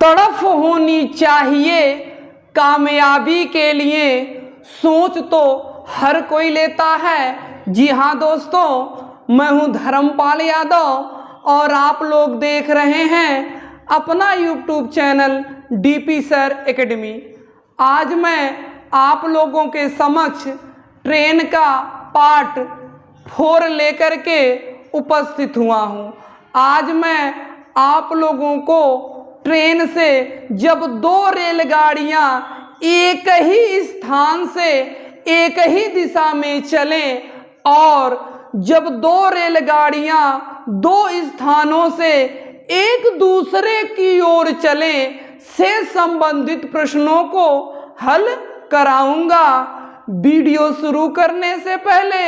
तड़फ होनी चाहिए कामयाबी के लिए, सोच तो हर कोई लेता है। जी हाँ दोस्तों, मैं हूँ धर्मपाल यादव और आप लोग देख रहे हैं अपना YouTube channel DP sir academy. आज मैं आप लोगों के समक्ष ट्रेन का पार्ट 4 लेकर के उपस्थित हुआ हूँ। आज मैं आप लोगों को ट्रेन से जब 2 रेलगाड़ियाँ एक ही स्थान से एक ही दिशा में चलें और जब 2 रेलगाड़ियाँ 2 स्थानों से एक दूसरे की ओर चलें से संबंधित प्रश्नों को हल कराऊंगा। वीडियो शुरू करने से पहले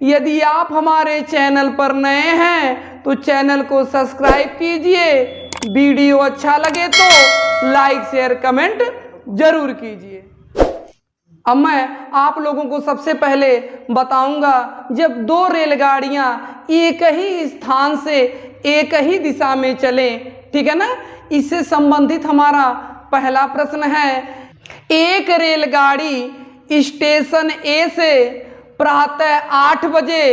यदि आप हमारे चैनल पर नए हैं तो चैनल को सब्सक्राइब कीजिए। वीडियो अच्छा लगे तो लाइक शेयर कमेंट जरूर कीजिए। अब मैं आप लोगों को सबसे पहले बताऊंगा, जब 2 रेलगाड़ियां एक ही स्थान से एक ही दिशा में चलें, ठीक है ना, इससे संबंधित हमारा पहला प्रश्न है। एक रेलगाड़ी स्टेशन ए से प्रातः 8 बजे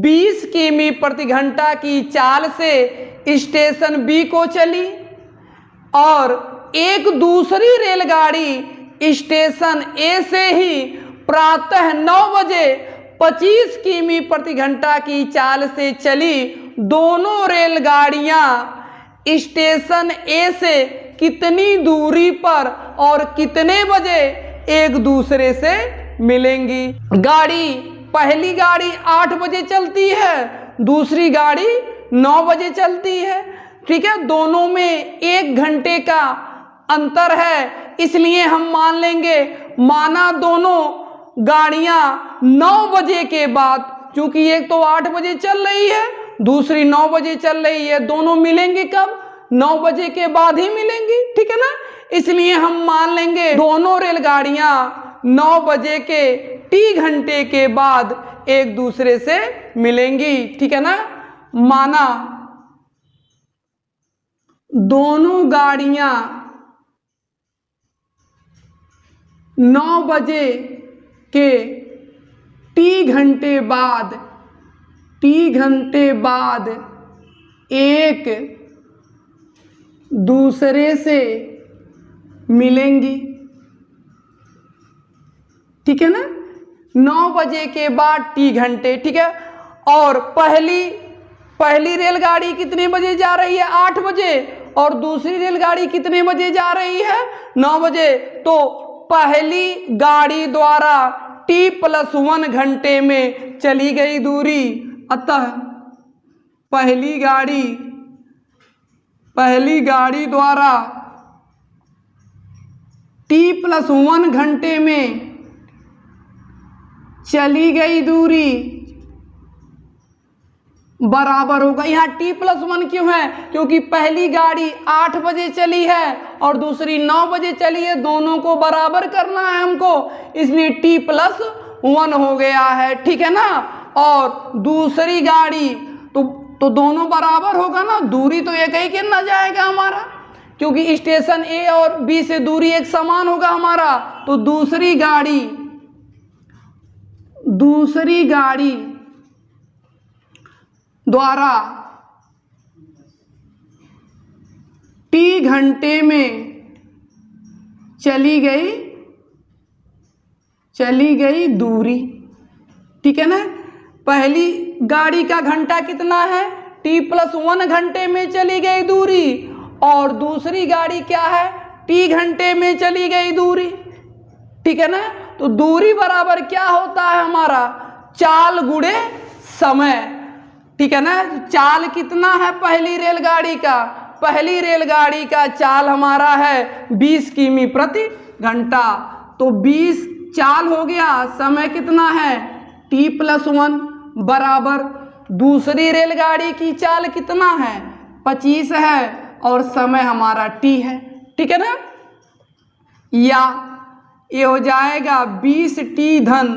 20 किमी प्रति घंटा की चाल से स्टेशन बी को चली और एक दूसरी रेलगाड़ी स्टेशन ए से ही प्रातः 9 बजे 25 किमी प्रति घंटा की चाल से चली। दोनों रेलगाड़ियां स्टेशन ए से कितनी दूरी पर और कितने बजे एक दूसरे से मिलेंगी? पहली गाड़ी 8 बजे चलती है, दूसरी गाड़ी 9 बजे चलती है, ठीक है। दोनों में 1 घंटे का अंतर है, इसलिए हम मान लेंगे, माना दोनों गाड़ियां 9 बजे के बाद, क्योंकि एक तो 8 बजे चल रही है दूसरी 9 बजे चल रही है, दोनों मिलेंगे कब? 9 बजे के बाद ही मिलेंगी, ठीक है ना। इसलिए हम मान लेंगे दोनों रेलगाड़ियां 9 बजे के टी घंटे के बाद एक दूसरे से मिलेंगी, ठीक है ना। माना दोनों गाड़ियां 9 बजे के टी घंटे बाद एक दूसरे से मिलेंगी, ठीक है ना। 9 बजे के बाद टी घंटे, ठीक है। और पहली रेलगाड़ी कितने बजे जा रही है? 8 बजे। और दूसरी रेलगाड़ी कितने बजे जा रही है? 9 बजे। तो पहली गाड़ी द्वारा t+1 घंटे में चली गई दूरी, अतः पहली गाड़ी द्वारा t+1 घंटे में चली गई दूरी बराबर होगा, यहाँ t+1 क्यों है? क्योंकि पहली गाड़ी 8 बजे चली है और दूसरी 9 बजे चली है, दोनों को बराबर करना है हमको, इसलिए t+1 हो गया है, ठीक है ना। और दूसरी गाड़ी तो दोनों बराबर होगा ना, दूरी तो एक ही कितना जाएगा हमारा, क्योंकि स्टेशन ए और बी से दूरी एक समान होगा हमारा। तो दूसरी गाड़ी द्वारा टी घंटे में चली गई दूरी, ठीक है ना। पहली गाड़ी का घंटा कितना है? t+1 घंटे में चली गई दूरी, और दूसरी गाड़ी क्या है? टी घंटे में चली गई दूरी, ठीक है ना। तो दूरी बराबर क्या होता है हमारा? चाल गुणे समय, ठीक है ना। चाल कितना है पहली रेलगाड़ी का चाल हमारा है 20 किमी प्रति घंटा। तो 20 चाल हो गया, समय कितना है? t+1 बराबर दूसरी रेलगाड़ी की चाल कितना है? 25 है और समय हमारा t है, ठीक है ना। या ये हो जाएगा 20t धन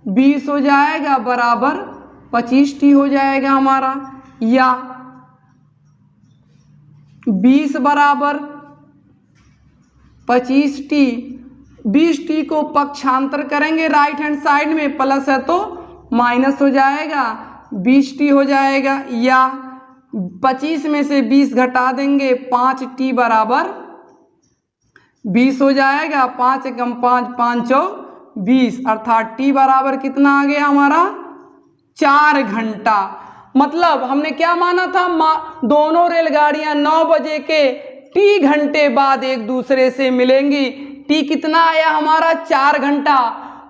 20 हो जाएगा बराबर 25t हो जाएगा हमारा, या 20 बराबर 25t, 20t को पक्षांतर करेंगे राइट हैंड साइड में, प्लस है तो माइनस हो जाएगा, 20t हो जाएगा, या 25 में से 20 घटा देंगे, 5t बराबर 20 हो जाएगा, 5 एकम 5, 5 चौक 20, अर्थात t बराबर कितना आ गया हमारा 4 घंटा। मतलब हमने क्या माना था, दोनों रेलगाड़ियां 9 बजे के t घंटे बाद एक दूसरे से मिलेंगी। t कितना आया हमारा 4 घंटा,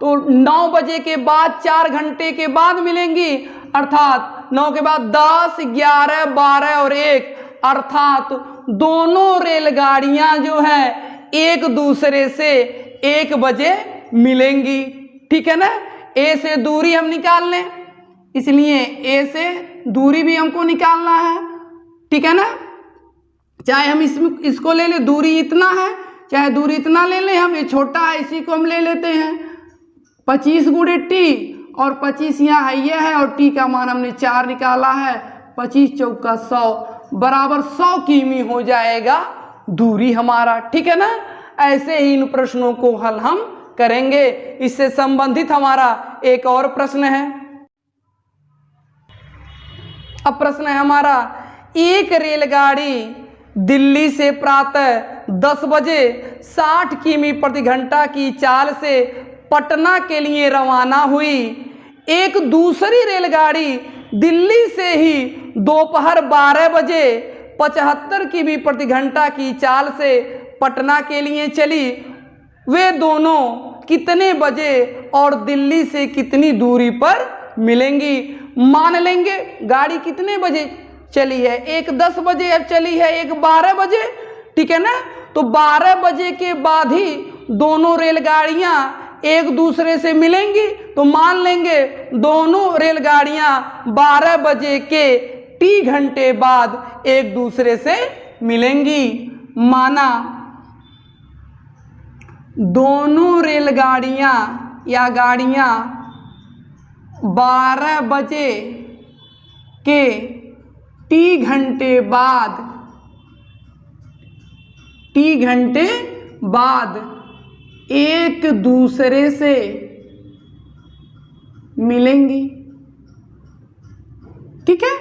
तो 9 बजे के बाद 4 घंटे के बाद मिलेंगी, अर्थात 9 के बाद 10, 11, 12 और 1, अर्थात दोनों रेलगाड़ियां जो है एक दूसरे से 1 बजे मिलेंगी। ठीक है ना, ए से दूरी हम निकाल लें, इसलिए ए से दूरी भी हमको निकालना है। ठीक है ना, चाहे हम इसको ले लें, दूरी इतना है, चाहे दूरी इतना ले लें हम, ये छोटा है इसी को हम ले लेते हैं, 25 गुणे टी, और 25 यहाँ है ये है, और टी का मान हमने 4 निकाला है, 25 चौका 100 बराबर 100 किमी हो जाएगा दूरी हमारा। ठीक है ना, ऐसे ही इन प्रश्नों को हल हम करेंगे। इससे संबंधित हमारा एक और प्रश्न है। अब प्रश्न है हमारा, एक रेलगाड़ी दिल्ली से प्रातः 10 बजे 60 किमी प्रति घंटा की चाल से पटना के लिए रवाना हुई। एक दूसरी रेलगाड़ी दिल्ली से ही दोपहर 12 बजे 75 किमी प्रति घंटा की चाल से पटना के लिए चली। वे दोनों कितने बजे और दिल्ली से कितनी दूरी पर मिलेंगी? मान लेंगे गाड़ी कितने बजे चली है, एक 10 बजे अब चली है, एक 12 बजे। ठीक है ना, तो 12 बजे के बाद ही दोनों रेलगाड़ियां एक दूसरे से मिलेंगी, तो मान लेंगे दोनों रेलगाड़ियां 12 बजे के टी घंटे बाद एक दूसरे से मिलेंगी। माना दोनों रेलगाड़ियां या गाड़ियां 12 बजे के टी घंटे बाद एक दूसरे से मिलेंगी। ठीक है,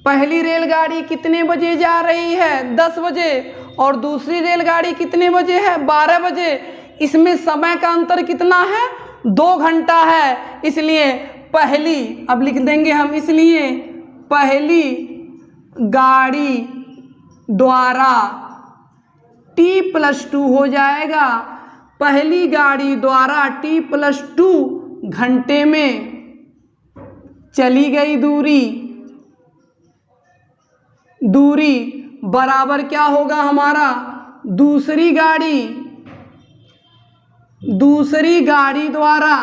पहली रेलगाड़ी कितने बजे जा रही है, 10 बजे, और दूसरी रेलगाड़ी कितने बजे है, 12 बजे। इसमें समय का अंतर कितना है, 2 घंटा है। इसलिए पहली, अब लिख देंगे हम, इसलिए पहली गाड़ी द्वारा t+2 हो जाएगा। पहली गाड़ी द्वारा t+2 घंटे में चली गई दूरी बराबर क्या होगा हमारा, दूसरी गाड़ी द्वारा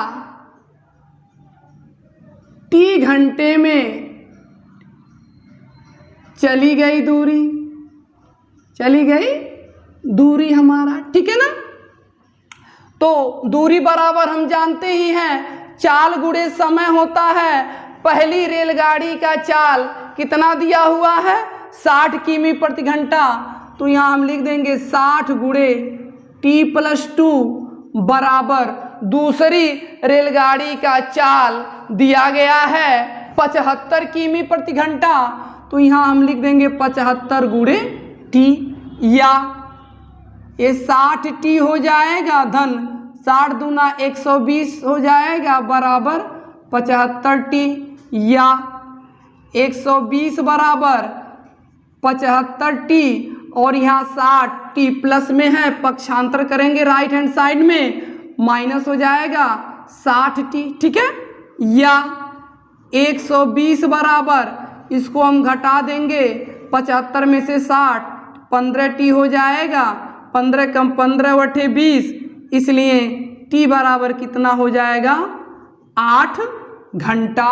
t घंटे में चली गई दूरी हमारा। ठीक है ना, तो दूरी बराबर हम जानते ही हैं, चाल गुणे समय होता है। पहली रेलगाड़ी का चाल कितना दिया हुआ है, 60 किमी प्रति घंटा, तो यहाँ हम लिख देंगे 60 गुणे t+2 बराबर दूसरी रेलगाड़ी का चाल दिया गया है 75 किमी प्रति घंटा, तो यहाँ हम लिख देंगे 75 गुणे टी, या ये 60t हो जाएगा धन 60 दूना 120 हो जाएगा बराबर 75t, या 120 बराबर 75t, और यहाँ 60t प्लस में है, पक्षांतर करेंगे राइट हैंड साइड में, माइनस हो जाएगा 60t। ठीक है, या 120 बराबर, इसको हम घटा देंगे 75 में से 60, 15t हो जाएगा, 15 कम 15 बटे 20, इसलिए t बराबर कितना हो जाएगा, 8 घंटा।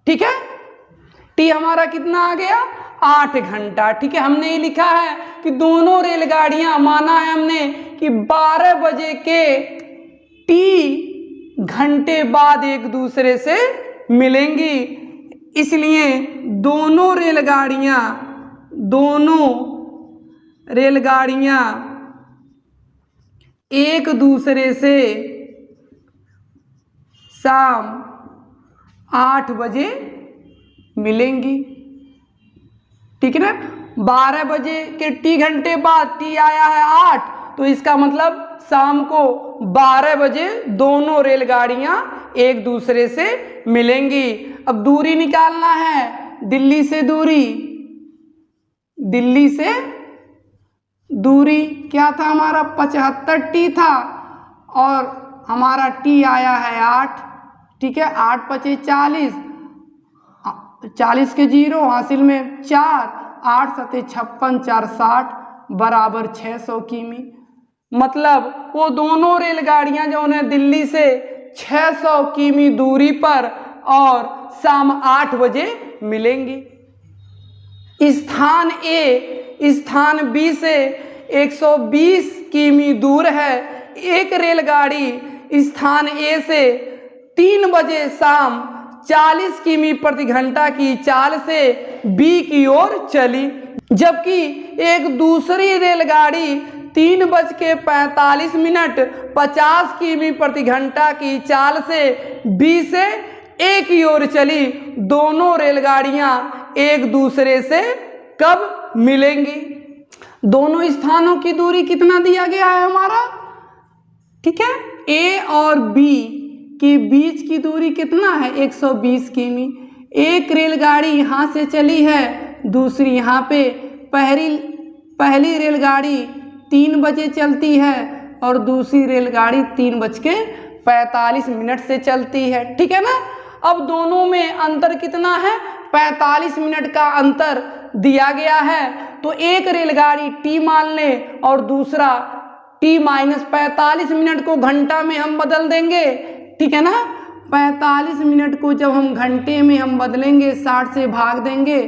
ठीक है, t हमारा कितना आ गया, 8 घंटा। ठीक है, हमने ये लिखा है कि दोनों रेलगाड़ियां, माना है हमने कि 12 बजे के टी घंटे बाद एक दूसरे से मिलेंगी, इसलिए दोनों रेलगाड़ियां एक दूसरे से शाम 8 बजे मिलेंगी। ठीक है ना, 12 बजे के टी घंटे बाद टी आया है 8, तो इसका मतलब शाम को 12 बजे दोनों रेलगाड़ियां एक दूसरे से मिलेंगी। अब दूरी निकालना है, दिल्ली से दूरी, दिल्ली से दूरी क्या था हमारा 75 टी था और हमारा टी आया है 8। ठीक है, 8 पचे 40, 40 के 0 हासिल में 4, 8 सते 56, 4 60 बराबर 600 किमी। मतलब वो दोनों रेलगाड़ियां जो है दिल्ली से 600 किमी दूरी पर और शाम 8 बजे मिलेंगी। स्थान ए स्थान बी से 120 किमी दूर है। एक रेलगाड़ी स्थान ए से 3 बजे शाम 40 किमी प्रति घंटा की चाल से बी की ओर चली, जबकि एक दूसरी रेलगाड़ी 3:45 50 किमी प्रति घंटा की चाल से बी से ए की ओर चली। दोनों रेलगाड़ियां एक दूसरे से कब मिलेंगी? दोनों स्थानों की दूरी कितना दिया गया है हमारा? ठीक है, ए और बी के बीच की दूरी कितना है? 120 किमी। एक रेलगाड़ी यहाँ से चली है, दूसरी यहाँ पे। पहली रेलगाड़ी 3 बजे चलती है और दूसरी रेलगाड़ी 3:45 से चलती है। ठीक है ना, अब दोनों में अंतर कितना है? 45 मिनट का अंतर दिया गया है। तो एक रेलगाड़ी टी मान लें और दूसरा T-45 को घंटा में हम बदल देंगे। ठीक है ना, 45 मिनट को जब हम घंटे में हम बदलेंगे, 60 से भाग देंगे,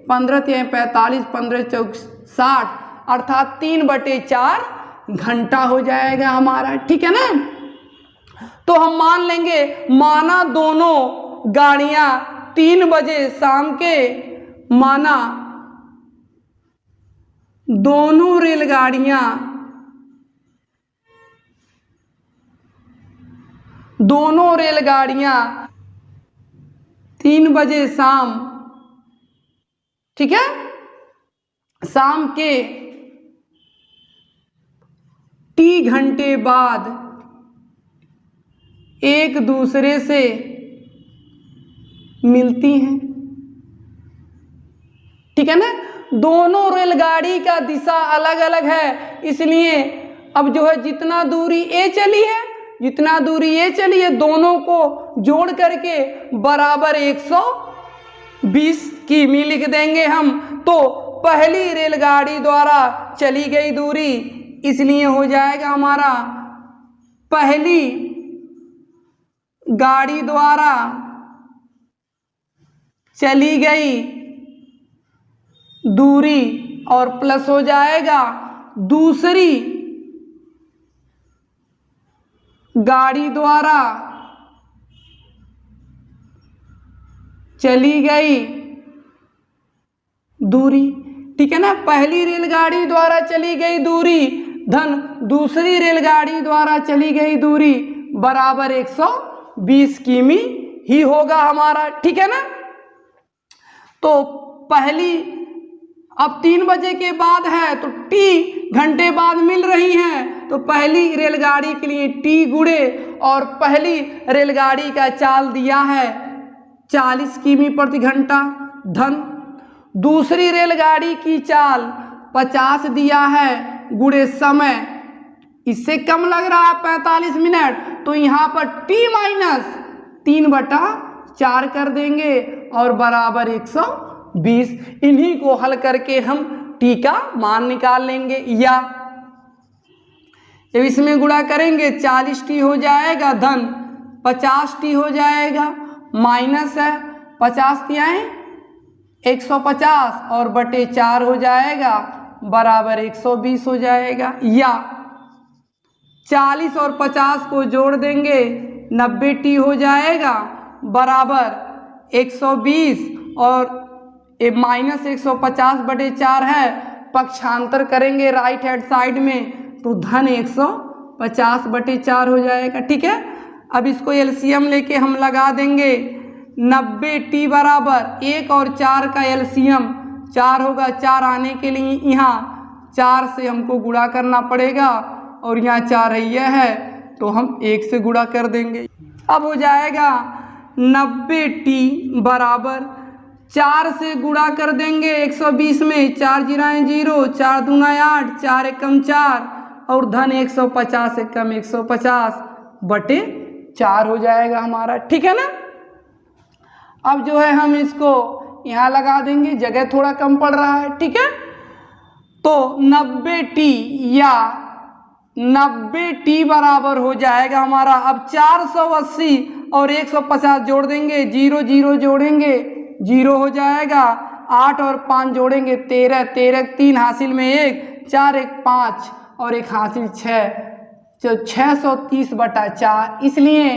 15×45 15×4 60, अर्थात 3/4 घंटा हो जाएगा हमारा। ठीक है ना, तो हम मान लेंगे, माना दोनों गाड़ियां 3 बजे शाम के, माना दोनों रेलगाड़ियां 3 बजे शाम, ठीक है, शाम के टी घंटे बाद एक दूसरे से मिलती हैं। ठीक है ना, दोनों रेलगाड़ी का दिशा अलग अलग है, इसलिए अब जो है जितना दूरी ए चली है दोनों को जोड़ करके बराबर 120 किमी लिख देंगे हम। तो पहली रेलगाड़ी द्वारा चली गई दूरी, इसलिए हो जाएगा हमारा पहली गाड़ी द्वारा चली गई दूरी और प्लस हो जाएगा दूसरी गाड़ी द्वारा चली गई दूरी। ठीक है ना, पहली रेलगाड़ी द्वारा चली गई दूरी धन दूसरी रेलगाड़ी द्वारा चली गई दूरी बराबर 120 किमी ही होगा हमारा। ठीक है ना, तो पहली अब 3 बजे के बाद है तो टी घंटे बाद मिल रही हैं, तो पहली रेलगाड़ी के लिए टी गुणे और पहली रेलगाड़ी का चाल दिया है 40 किमी प्रति घंटा धन दूसरी रेलगाड़ी की चाल 50 दिया है गुणे समय, इससे कम लग रहा है 45 मिनट, तो यहाँ पर टी माइनस 3/4 कर देंगे और बराबर 120। इन्हीं को हल करके हम टी का मान निकाल लेंगे। या जब इसमें गुणा करेंगे 40 टी हो जाएगा धन 50 टी हो जाएगा, माइनस है 50 तियाएं 150 और बटे 4 हो जाएगा बराबर 120 हो जाएगा। या 40 और 50 को जोड़ देंगे 90 टी हो जाएगा बराबर 120 और माइनस 150 बटे 4 है, पक्षांतर करेंगे राइट हैंड साइड में तो धन 50/4 हो जाएगा। ठीक है, अब इसको एलसीएम लेके हम लगा देंगे। 90t बराबर 1 और 4 का एलसीएम 4 होगा। 4 आने के लिए यहाँ 4 से हमको गुणा करना पड़ेगा और यहाँ 4 यह है तो हम 1 से गुणा कर देंगे। अब हो जाएगा 90t बराबर 4 से गुणा कर देंगे 120 में। 4 जीराएँ 0, 4 दूना 8, 4 एकम 4 और धन 150 एकम 150/4 हो जाएगा हमारा। ठीक है ना। अब जो है हम इसको यहाँ लगा देंगे, जगह थोड़ा कम पड़ रहा है। ठीक है, तो 90t या 90t बराबर हो जाएगा हमारा। अब 480 और 150 जोड़ देंगे, 0 0 जोड़ेंगे 0 हो जाएगा। 8 और 5 जोड़ेंगे 13, 13 3 हासिल में 1, 4 1 5 और 1 हासिल 6, तो 630/4। इसलिए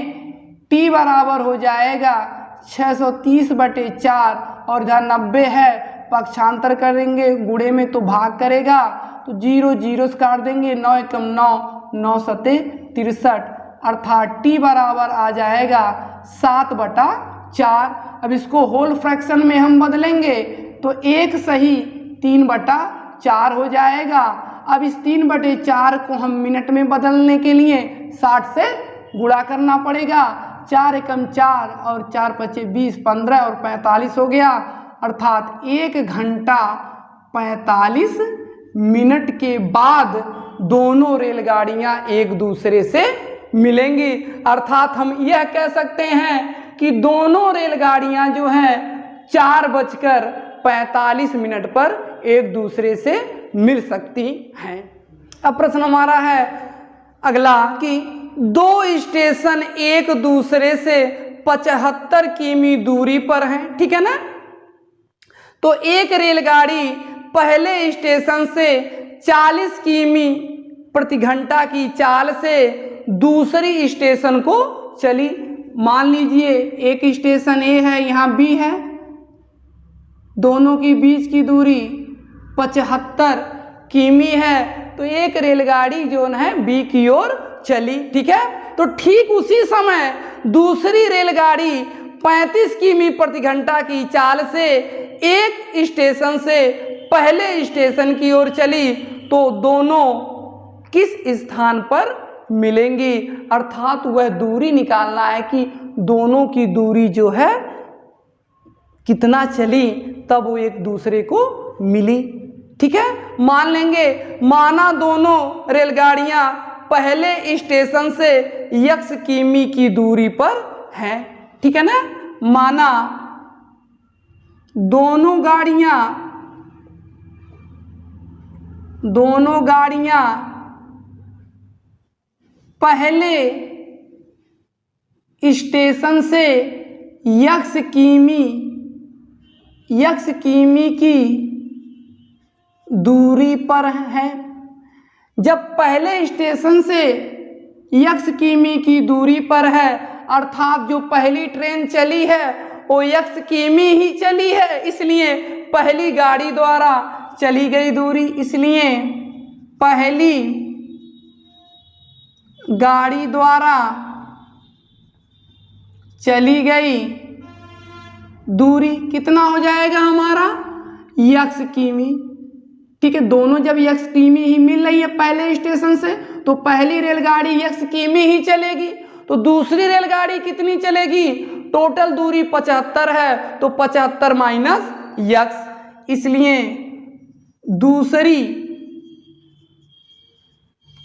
t बराबर हो जाएगा 630/4 और जहाँ 90 है पक्षांतर करेंगे, गुणे में तो भाग करेगा तो 0 0 से काट देंगे। 9 एकम 9, 9 सते 63 अर्थात t बराबर आ जाएगा 7/4। अब इसको होल फ्रैक्शन में हम बदलेंगे तो 1 सही 3/4 हो जाएगा। अब इस 3/4 को हम मिनट में बदलने के लिए 60 से गुणा करना पड़ेगा। 4 एकम 4 और 4 पचे 20, 15 और 45 हो गया अर्थात 1 घंटा 45 मिनट के बाद दोनों रेलगाड़ियां एक दूसरे से मिलेंगी। अर्थात हम यह कह सकते हैं कि दोनों रेलगाड़ियां जो हैं 4:45 पर एक दूसरे से मिल सकती हैं। अब प्रश्न हमारा है अगला कि 2 स्टेशन एक दूसरे से 75 किमी दूरी पर हैं। ठीक है ना। तो एक रेलगाड़ी पहले स्टेशन से 40 किमी प्रति घंटा की चाल से दूसरी स्टेशन को चली। मान लीजिए एक स्टेशन ए है, यहाँ बी है, दोनों की बीच की दूरी 75 किमी है, तो एक रेलगाड़ी जो है बी की ओर चली। ठीक है, तो ठीक उसी समय दूसरी रेलगाड़ी 35 किमी प्रति घंटा की चाल से एक स्टेशन से पहले स्टेशन की ओर चली, तो दोनों किस स्थान पर मिलेंगी। अर्थात वह दूरी निकालना है कि दोनों की दूरी जो है कितना चली तब वो एक दूसरे को मिली। ठीक है, मान लेंगे माना दोनों रेलगाड़ियां पहले स्टेशन से x किमी की दूरी पर हैं। ठीक है ना। माना दोनों गाड़ियां पहले स्टेशन से x किमी की दूरी पर हैं। जब पहले स्टेशन से x किमी की दूरी पर है अर्थात जो पहली ट्रेन चली है वो x किमी ही चली है, इसलिए पहली गाड़ी द्वारा चली गई दूरी, इसलिए पहली गाड़ी द्वारा चली गई दूरी कितना हो जाएगा हमारा x किमी। ठीक है, दोनों जब x किमी ही मिल रही है पहले स्टेशन से तो पहली रेलगाड़ी x किमी ही चलेगी, तो दूसरी रेलगाड़ी कितनी चलेगी। टोटल दूरी 75 है तो 75 माइनस x, इसलिए दूसरी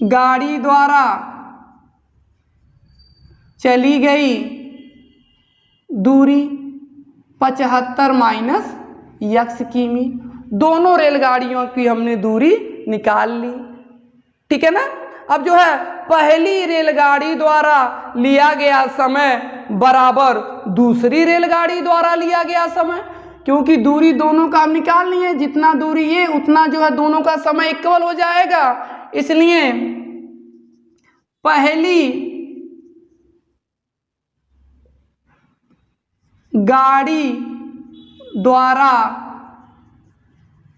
गाड़ी द्वारा चली गई दूरी 75 माइनस x किमी। दोनों रेलगाड़ियों की हमने दूरी निकाल ली। ठीक है ना। अब जो है पहली रेलगाड़ी द्वारा लिया गया समय बराबर दूसरी रेलगाड़ी द्वारा लिया गया समय, क्योंकि दूरी दोनों का हम निकालनी है, जितना दूरी ये उतना जो है दोनों का समय इक्वल हो जाएगा, इसलिए पहली गाड़ी द्वारा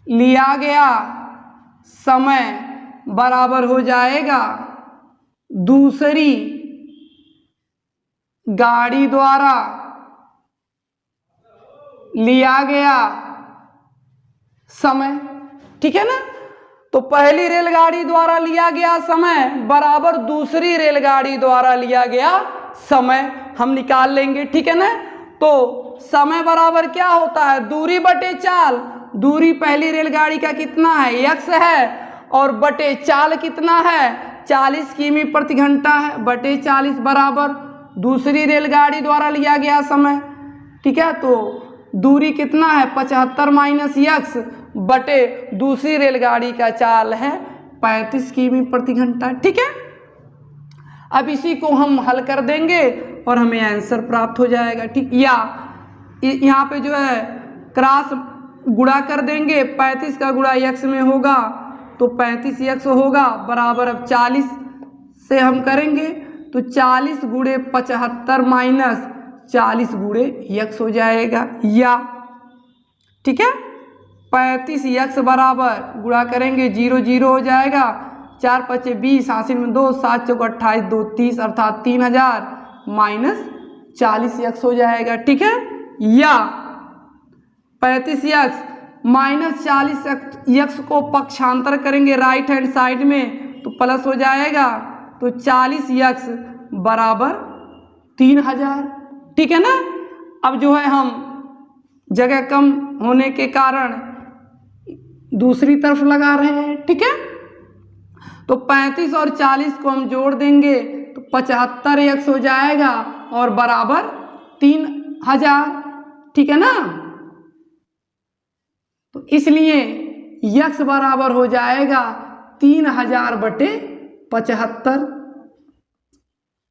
लिया गया समय बराबर हो जाएगा दूसरी गाड़ी द्वारा लिया गया समय, ठीक है ना। तो पहली रेलगाड़ी द्वारा लिया गया समय बराबर दूसरी रेलगाड़ी द्वारा लिया गया समय हम निकाल लेंगे, ठीक है ना। तो समय बराबर क्या होता है, दूरी बटे चाल। दूरी पहली रेलगाड़ी का कितना है, x है, और बटे चाल कितना है, 40 किमी प्रति घंटा है, बटे 40 बराबर दूसरी रेलगाड़ी द्वारा लिया गया समय, ठीक है। तो दूरी कितना है, 75 माइनस x बटे दूसरी रेलगाड़ी का चाल है 35 किमी प्रति घंटा, ठीक है। अब इसी को हम हल कर देंगे और हमें आंसर प्राप्त हो जाएगा, ठीक। या यहाँ पे जो है क्रॉस गुणा कर देंगे, 35 का गुणा x में होगा तो 35x होगा बराबर, अब 40 से हम करेंगे तो 40 गुणे 75 माइनस 40 गुणे x हो जाएगा, या ठीक है। 35x बराबर गुणा करेंगे 0 0 हो जाएगा, 4 5 20, हासिल में 2, 7 चौक 28, 2 30 अर्थात 3000 माइनस 40x हो जाएगा, ठीक है। या 35x माइनस 40x को पक्षांतर करेंगे राइट हैंड साइड में तो प्लस हो जाएगा, तो 40x बराबर 3000, ठीक है ना। अब जो है हम जगह कम होने के कारण दूसरी तरफ लगा रहे हैं, ठीक है। तो 35 और 40 को हम जोड़ देंगे तो 75x हो जाएगा और बराबर 3000, ठीक है ना। तो इसलिए x बराबर हो जाएगा 3000 बटे 75,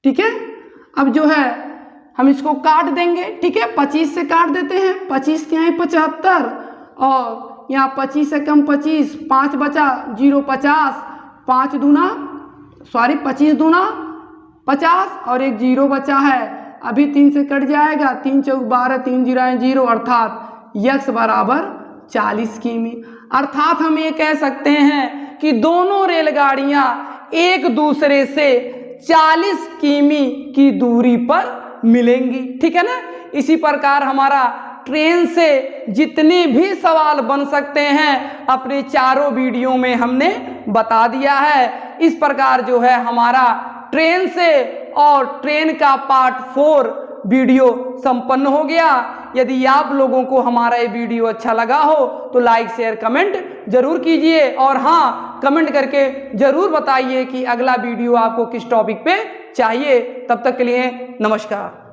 ठीक है। अब जो है हम इसको काट देंगे, ठीक है। 25 से काट देते हैं, 25 के यहाँ 75 और यहाँ 25 से कम 25, 5 बचा, 0 50, 5 दूना 25 दूना 50 और एक 0 बचा है, अभी 3 से कट जाएगा, 3 चौक 12, 3 0 0 अर्थात x बराबर 40 किमी। अर्थात हम ये कह सकते हैं कि दोनों रेलगाड़ियां एक दूसरे से 40 किमी की दूरी पर मिलेंगी, ठीक है ना। इसी प्रकार हमारा ट्रेन से जितने भी सवाल बन सकते हैं अपने चारों वीडियो में हमने बता दिया है। इस प्रकार जो है हमारा ट्रेन से और ट्रेन का पार्ट 4 वीडियो संपन्न हो गया। यदि आप लोगों को हमारा ये वीडियो अच्छा लगा हो तो लाइक शेयर कमेंट जरूर कीजिए, और हाँ कमेंट करके जरूर बताइए कि अगला वीडियो आपको किस टॉपिक पे चाहिए। तब तक के लिए नमस्कार।